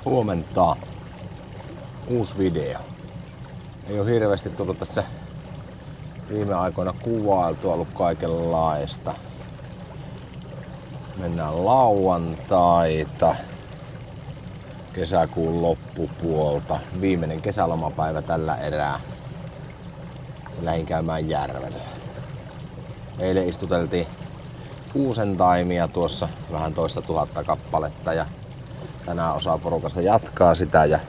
Huomenta. Uusi video. Ei ole hirveästi tullut tässä viime aikoina kuvailtua, ollut kaikenlaista. Mennään lauantaita, kesäkuun loppupuolta. Viimeinen kesälomapäivä tällä erää. Lähdin käymään järvellä. Eilen istuteltiin kuusentaimia tuossa vähän toista tuhatta kappaletta ja tänään osa porukasta jatkaa sitä ja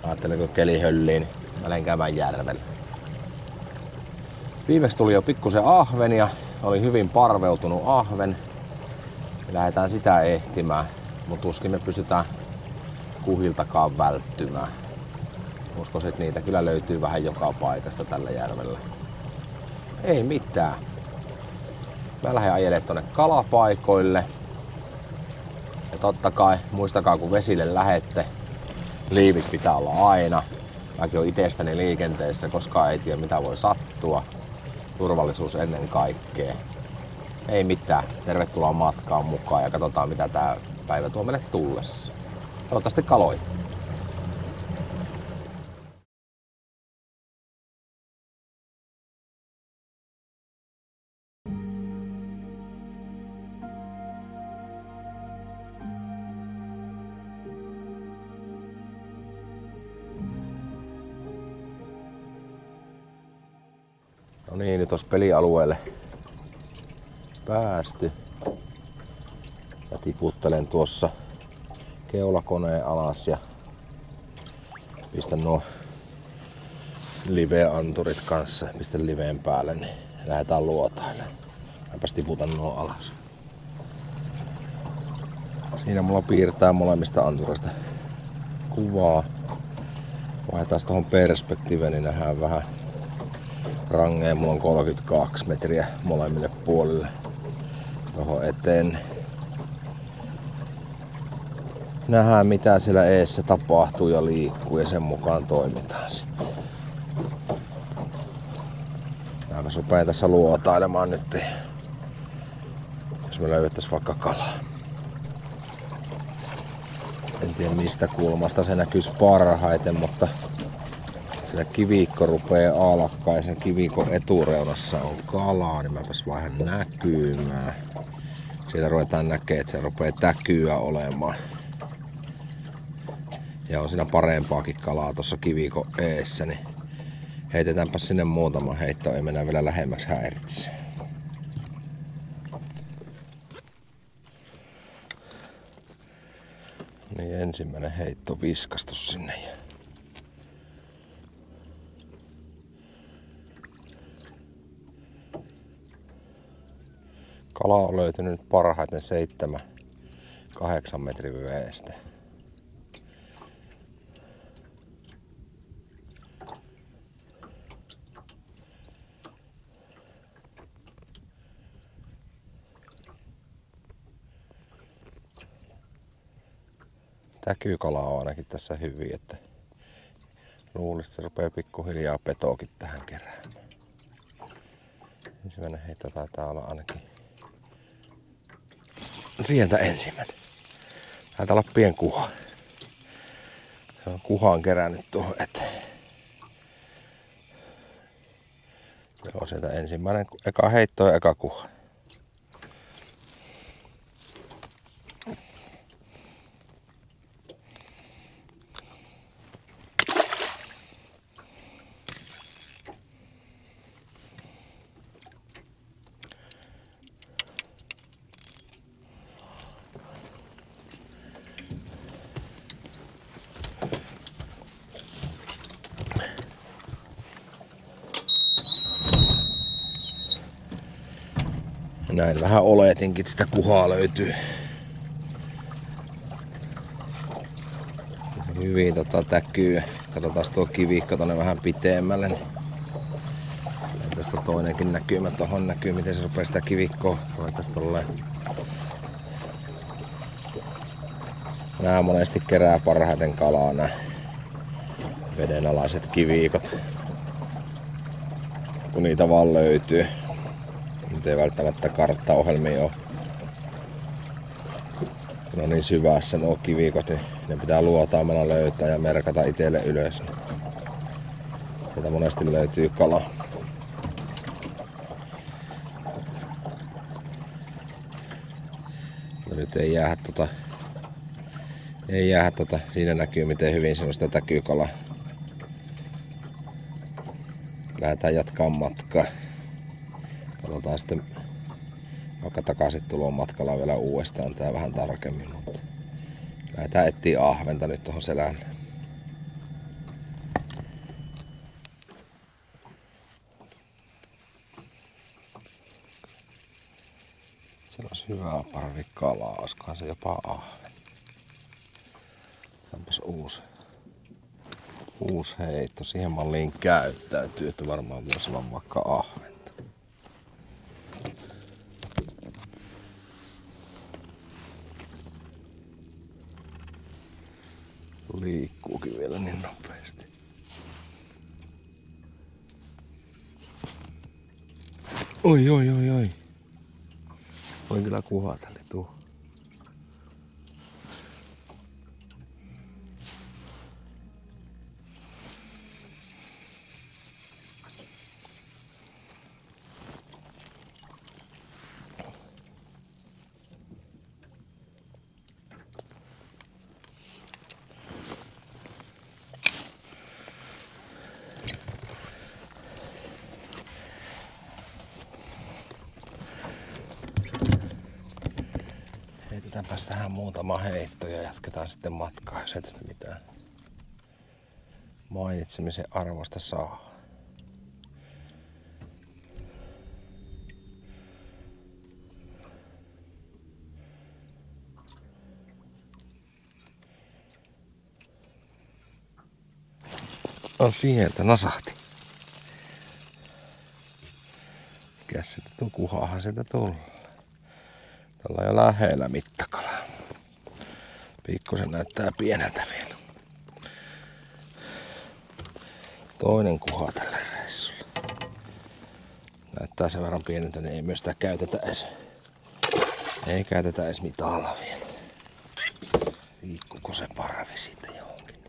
ajattelin kun keli hölliin, mä lähdin käymään järvellä. Viimeksi tuli jo pikkusen ahvenia, oli hyvin parveutunut ahven. Me lähdetään sitä ehtimään, mutta tuskin me pystytään kuhiltakaan välttymään. Uskoisin, että niitä kyllä löytyy vähän joka paikasta tällä järvellä. Ei mitään. Mä lähden ajelemaan tonne kalapaikoille. Ja totta kai, muistakaa kun vesille lähette, liivit pitää olla aina. Mäkin oon itsestäni liikenteessä, koska ei tiedä mitä voi sattua. Turvallisuus ennen kaikkea. Ei mitään. Tervetuloa matkaan mukaan ja katsotaan mitä tää päivä tuo meille tullessa. Toivottavasti kaloja. No niin, nyt olisi pelialueelle päästy. Mä tiputtelen tuossa keulakoneen alas ja pistän nuo live-anturit kanssa. Pistän liveen päälle, niin lähdetään luotailemaan. Mäpäs tiputan nuo alas. Siinä mulla piirtää molemmista anturista kuvaa. Vaihdetaan tohon perspektiiveen, niin nähdään vähän rangeen. Mulla on 32 metriä molemmille puolille tohon eteen. Nähdään mitä siellä eessä tapahtuu ja liikkuu ja sen mukaan toimitaan sitten. Mäpäs rupeen tässä luotailemaan nyt. Jos me löydettäis vaikka kalaa. En tiedä mistä kulmasta se näkyisi parhaiten, mutta siellä kivikko rupeaa alkaa ja sen kivikon etureunassa on kalaa, niin mäpäs vaihan näkymään. Siellä ruvetaan näkemään, että se rupeaa täkyä olemaan. Ja on siinä parempaakin kalaa tuossa kivikon eessä, niin heitetäänpä sinne muutama heitto, ei mennä vielä lähemmäksi häiritse. Niin ensimmäinen heitto viskastu sinne. Kala on löytynyt parhaiten 7-8 metrin veestä. Täkykala on ainakin tässä hyvin, että luulisin, että se rupeaa pikkuhiljaa petoakin tähän keräämään. Ensimmäinen heitto taitaa olla ainakin sieltä ensimmäinen. Taitaa olla pien kuha. Se on kuhaan kerännyt tuohon eteen. Joo, sieltä ensimmäinen, eka heitto ja eka kuha. Näin vähän oletinkin, että sitä kuhaa löytyy. Hyvin täkyy. Katsotaan tuo kivikko tonne vähän pitemmälle. Niin tästä toinenkin näkymä tohon näkyy, miten se rupeaa sitä kivikkoa. Voitais tolleen. Nää monesti kerää parhaiten kalaa nää vedenalaiset kivikot. Kun niitä vaan löytyy. Nyt ei välttämättä karttaohjelmia ole. kun on niin syvässä nuo kivikot, niin ne pitää luotaamalla löytää ja merkata itselle ylös. Sieltä monesti löytyy kala. No nyt ei jäädä siinä näkyy miten hyvin siinä on sitä täkykalaa. Lähdetään jatkaa matkaa. Katsotaan sitten vaikka takaisin tulon matkalla vielä uudestaan tää vähän tarkemmin, mutta lähdetään etsiä ahventa nyt tuohon selälle. Siellä olisi hyvää parvi kalaa, olisikohan se jopa ahven. Onpas uusi heitto. Siihen malliin käyttäytyy, että varmaan voisi olla vaikka ahventa. Liikkuukin vielä niin nopeasti. Oi. Voin kyllä kuhatella tuo. Heitetäänpäs tähän muutama heitto ja jatketaan sitten matkaa, jos ei tästä mitään mainitsemisen arvosta saa. On sieltä nasahti. Mikäs sitä tuu? Kuhaahan sieltä tulla. Tällä on jo lähellä mittakala. Pikkusen näyttää pieneltä vielä. Toinen kuha tällä reissulla. Näyttää sen verran pieneltä, niin ei myös sitä käytetä edes. Ei käytetä edes mitalla vielä. Liikkuuko se parvi siitä johonkin?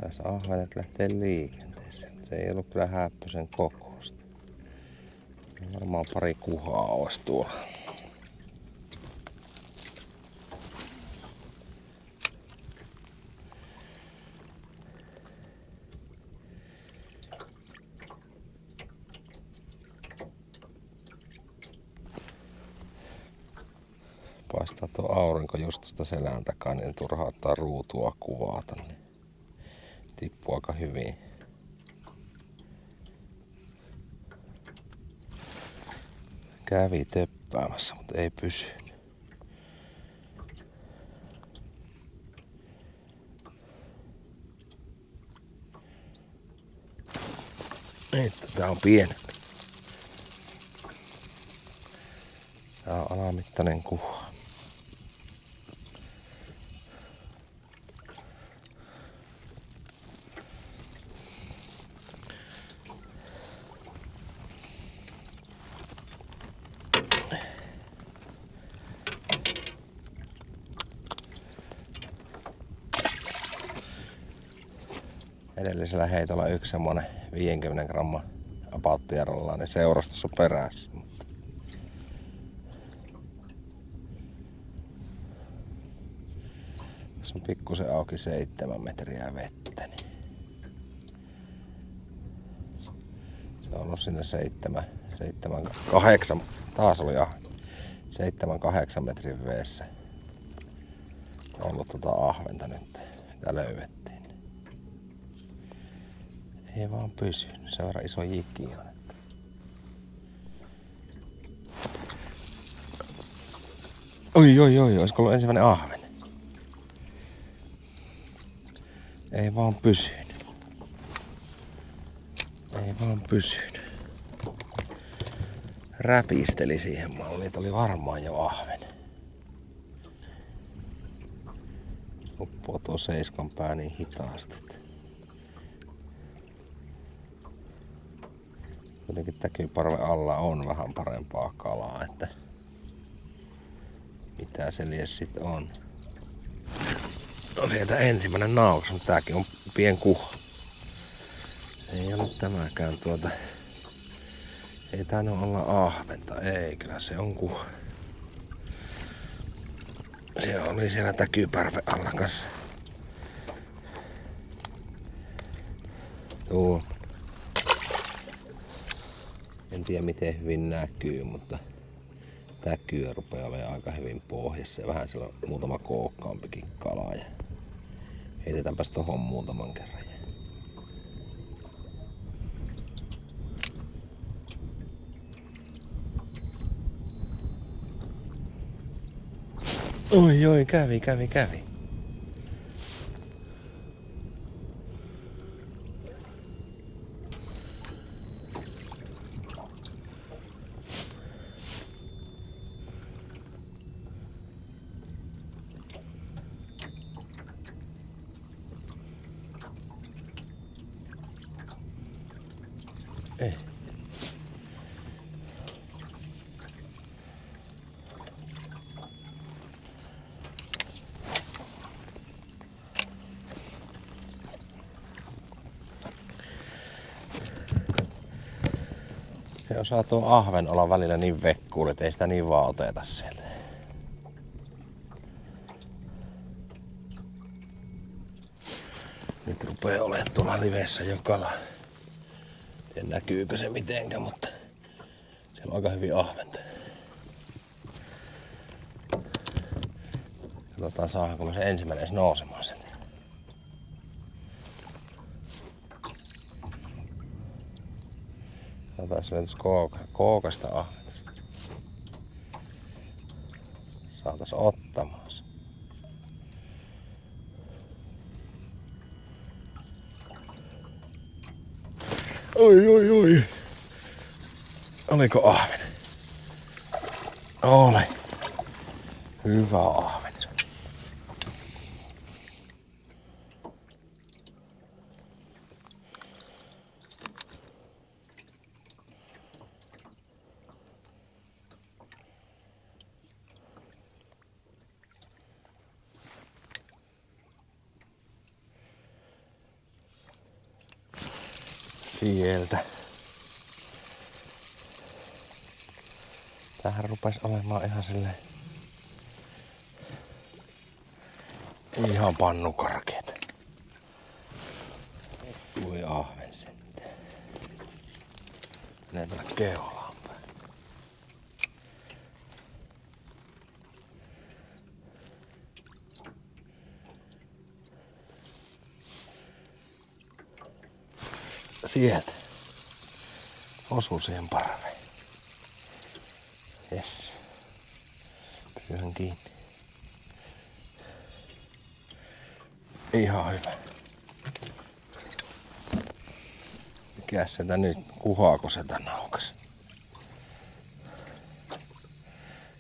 Tässä ahvenet lähtee liikenteeseen. Se ei ollut kyllä häppösen kokoista. Varmaan pari kuhaa olisi tuolla. Paistaa tuo aurinko just tuosta selän takaa, niin turhaa ottaa ruutua kuvata. Niin tippuu aika hyvin. Kävi töppäämässä, mutta ei pysynyt. Tää on pienempi. Tää on alamittainen kuha. Edellisellä heitolla yksi semmonen 50 gramman apauttierrollainen seurastus on perässä. Tässä on pikkusen auki 7 metriä vettä. Niin se on ollut sinne 8, taas oli 7-8 metrin veessä. On ollut ahventa nyt, mitä löydettiin. Ei vaan pysy. Se on iso jikki on. Oi. Olisiko ollut ensimmäinen ahven? Ei vaan pysynyt. Räpisteli siihen malliin, että oli varmaan jo ahven. Uppoo tuo 7 pää niin hitaasti. Kuitenkin täkyparven alla on vähän parempaa kalaa, että mitä se lies sit on. No sieltä ensimmäinen naukas, mutta tääkin on pien kuha. Ei ollut tämäkään ei tainnut olla ahventa, ei kyllä se on kuha. Se oli siellä täkyparven alla kanssa. Joo. En tiedä miten hyvin näkyy, mutta täkyä rupeaa olemaan aika hyvin pohjassa ja vähän siellä on muutama kookkaampikin kala. Ja heitetäänpäs tohon muutaman kerran. Oi, kävi. Ei. Se osaa tuo ahven olla välillä niin vekkuuli, että ei sitä niin vaan oteta sieltä. Nyt rupee olemaan tuolla livessä jo kala. En näkyykö se mitenkään, mutta siellä on aika hyvin ahventa. Katsotaan saadaanko me se ensimmäinen edes nousemaan sieltä. Katsotaan se löytyisi kookasta ahventa. Saatais ottamaan se. Oi. Oliko ahven? Oli. Hyvä ahven. Sieltä. Tämähän rupesi olemaan ihan silleen ihan pannukarkeet. Tuli ahven sitten. Menee tuonne keulaan päin. Sieltä. Osuu siihen parveen. Jes. Pysyhän kiinni. Ihan hyvä. Mikäs sitä nyt, kuhaako se tän naukas?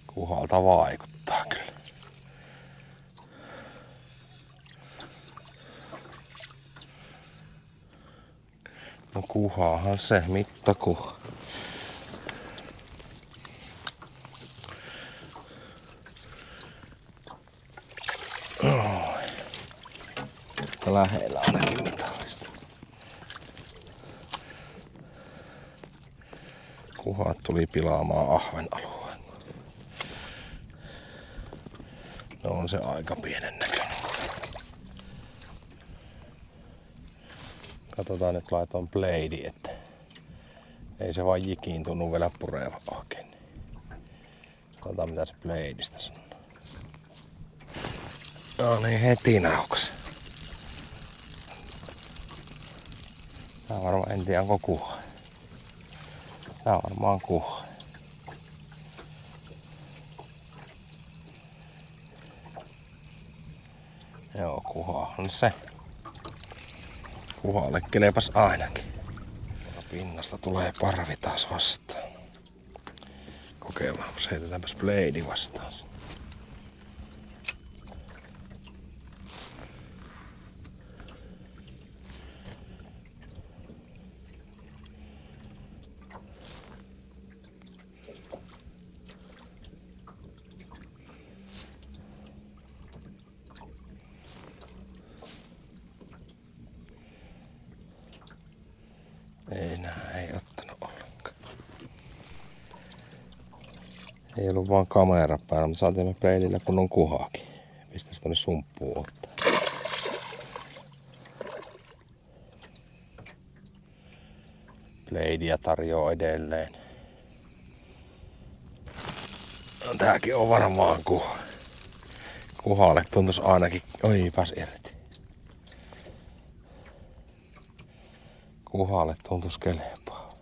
Kuhalta vaikuttaa kyllä. No kuhaahan se, mittakuha. Lähellä ainakin mitallista. Kuhat tuli pilaamaan ahven alueen. No on se aika pienen näköinen. Katsotaan nyt laitoin blade, että ei se vaan jikiin tunnu vielä pureva oikein. Katsotaan mitä se bladeista sanoo. No niin, heti naukas. Tää varmaan, en tiedä onko kuha. Tää on varmaan kuha. Joo, kuhahan se. Kuhalle kelepäs ainakin. Pinnasta tulee parvi taas vastaan. Kokeillaan, heitetäänpäs blade vastaan. Ei ollut vaan kamera päällä, mutta saatiin me peilillä kunnon kuhaakin. Pistä sitä tonne sumppuun ottaa. Bladea tarjoaa edelleen. No, tääkin on varmaan kuha. Kuhalle tuntuis ainakin... Oi, pääs irti. Kuhalle tuntuis kelpaa.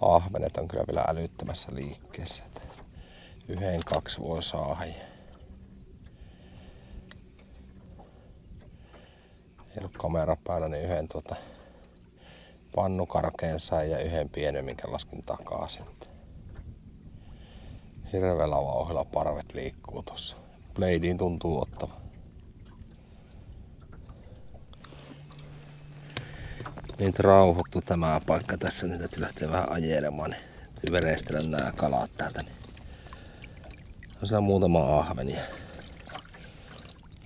Ahvenet on kyllä vielä älyttömässä liikkeessä. 1-2 voi saada. Ei ollut kamera päällä, niin yhden pannukarkeen sai ja yhden pienen, minkä laskin takaisin. Hirveellä vauhdilla parvet liikkuu tossa. Bladeen tuntuu ottava. Niin rauhoittu tämä paikka tässä, nyt täytyy lähteä vähän ajelemaan. Niin täytyy verestellä nää kalat täältä. Niin. On siellä muutama ahvenia.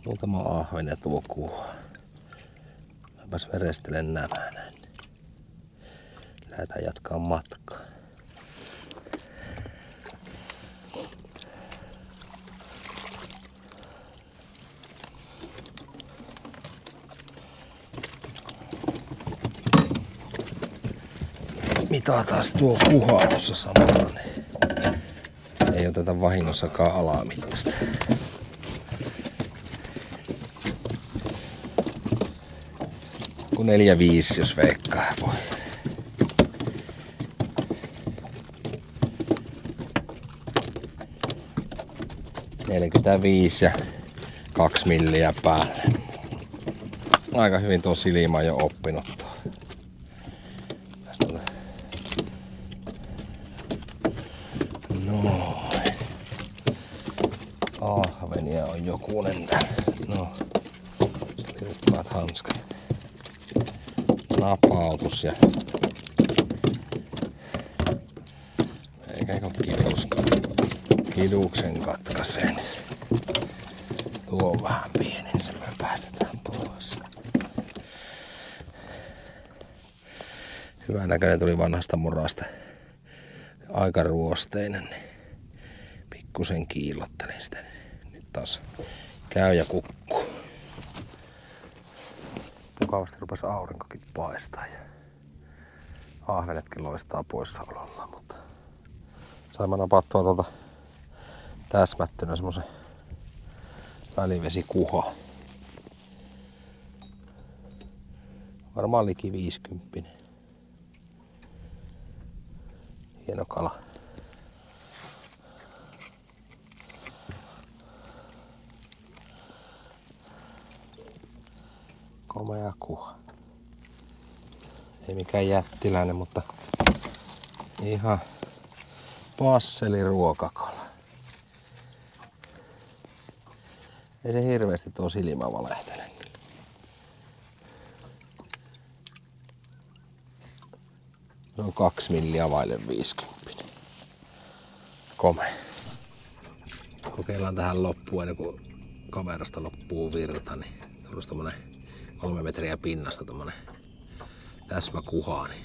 Muutama ahvenia tuo kuha. Mäpäs verestelen nämä näin. Lähdetään jatkaa matkaa. Mitataan tuo kuhaa tuossa samalla, niin ei oteta vahingossakaan alamittaista. Kun 4-5 jos veikkaa voi. Ja 2 milliä päälle. Aika hyvin tuo silima jo oppinut. Noin. Ahvenia on jokunen täällä. No. Kirkkaat hanskat. Napautus ja... Eikä kiduksen katkaiseen. Tuo on vähän pieni, niin se me päästetään pois. Hyvän näköinen tuli vanhasta murasta. Aika ruosteinen, niin pikkusen kiillottelin sitä. Nyt taas käy ja kukkuu. Mukavasti rupesi aurinkokin paistaa ja ahvenetkin loistaa poissaololla, mutta saimme napattua täsmättynä semmosen välivesikuha. Varmaan liki 50. Hieno kala. Komea kuha. Ei mikään jättiläinen, mutta ihan passeli ruokakala. Ei se hirveästi tuo silmä valehtele. Se on 2 milliä vaille 50. Komea. Kokeillaan tähän loppuun ennen kuin kamerasta loppuu virta, niin tulisi tommonen 3 metriä pinnasta tommonen täsmäkuhaa, niin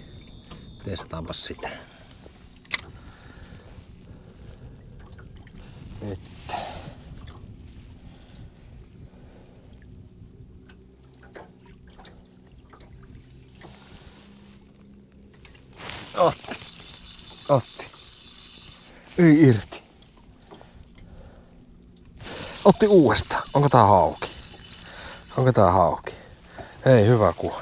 testataanpas sitä. Nyt. Otti. Ei irti. Otti uudestaan. Onko tää hauki? Onko tää hauki? Ei, hyvä kuha.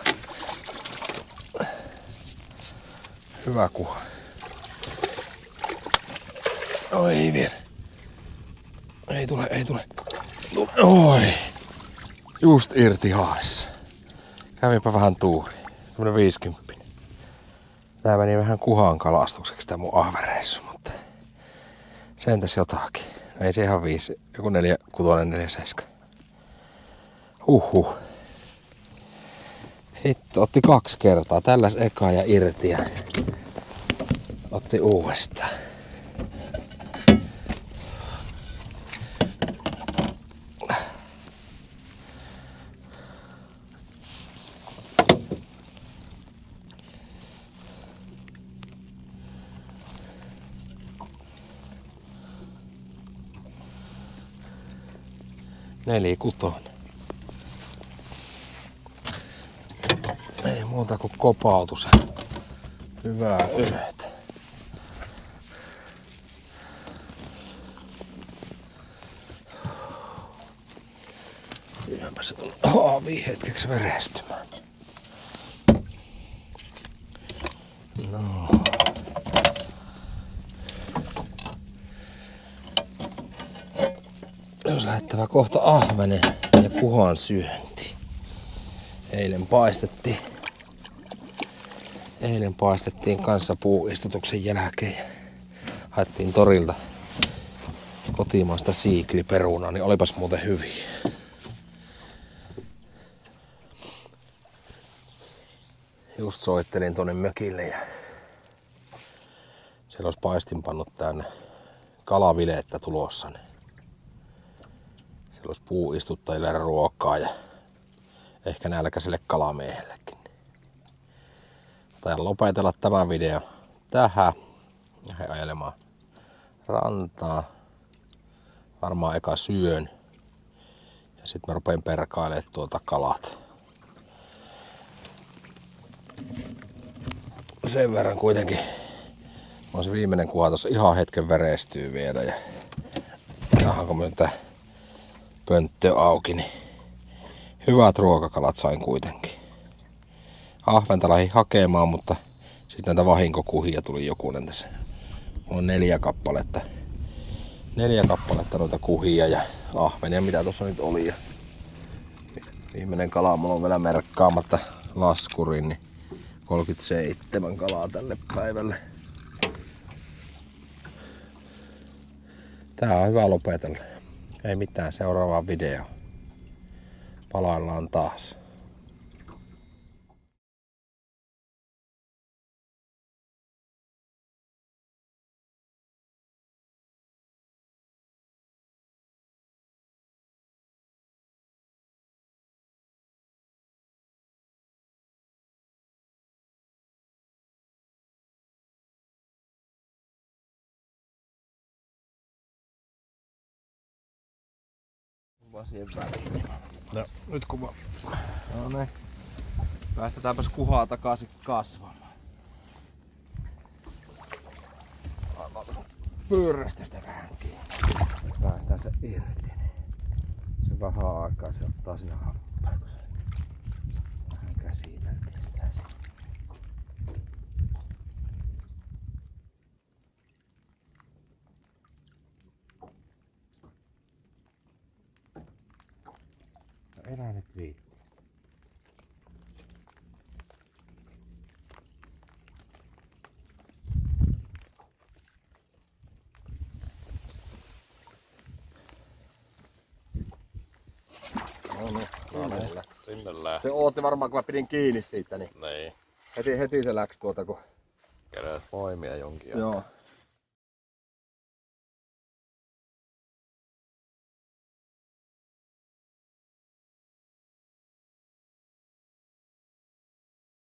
Hyvä kuha. Oi, ei vielä. Ei tule. Oi. Just irti haassa. Kävinpä vähän tuuri. Semmonen 50. Tää meni vähän kuhaan kalastukseksi tää mun ahvereissu, mutta sentäs jotakin. Ei se ihan 5, joku 4, 6, 4, 7. Hitto, otti 2 kertaa. Tälläs eka ja irti ja otti uudestaan. 4-6. Ei muuta kuin kopautus. Hyvää yötä. Yhänpä se tuli aaviin hetkeksi verestymään. No. Jos lähettävä kohta ahvenen ja puhan syönti. Eilen paistettiin kanssa puuistutuksen jälkeen ja haettiin torilta kotimaista siikliperunaa, niin olipas muuten hyviä. Just soittelin tonne mökille ja siellä olisi paistinpannut tänne kalavilettä tulossa. Siellä olisi puuistuttajille ruokaa ja ehkä nälkäiselle kalamiehellekin. Taidan lopetella tämä video tähän. Lähden ajelemaan rantaa. Varmaan eka syön. Ja sit mä rupean perkailemaan tuolta kalat. Sen verran kuitenkin. On se viimeinen kuva tossa ihan hetken verestyy vielä. Ja saanko mä tää pönttö auki, niin hyvät ruokakalat sain kuitenkin. Ahventa lähdin hakemaan, mutta sitten näitä vahinkokuhia tuli jokunen tässä. Mulla on 4 kappaletta. 4 kappaletta noita kuhia ja ahvenia, mitä tuossa nyt oli. Ja viimeinen kala mulla on vielä merkkaamatta laskurin, niin 37 kalaa tälle päivälle. Tää on hyvä lopetella. Ei mitään, seuraavaan video. Palaillaan taas. Vasien väliin. No, nyt kuva. No niin. Päästetäänpäs kuhaa takaisin kasvamaan. Laitetaan tuosta pyörästä vähän kiinni. Päästään se irti. Se vähän aikaa se ottaa siinä happaa, kun se vähän käsillä pistää sen. Enää nyt viitti. Sinne lähti. Se ootti varmaan, kun mä pidin kiinni siitä, niin Niin. heti se läks tuota, kun Keräät voimia jonkin joo.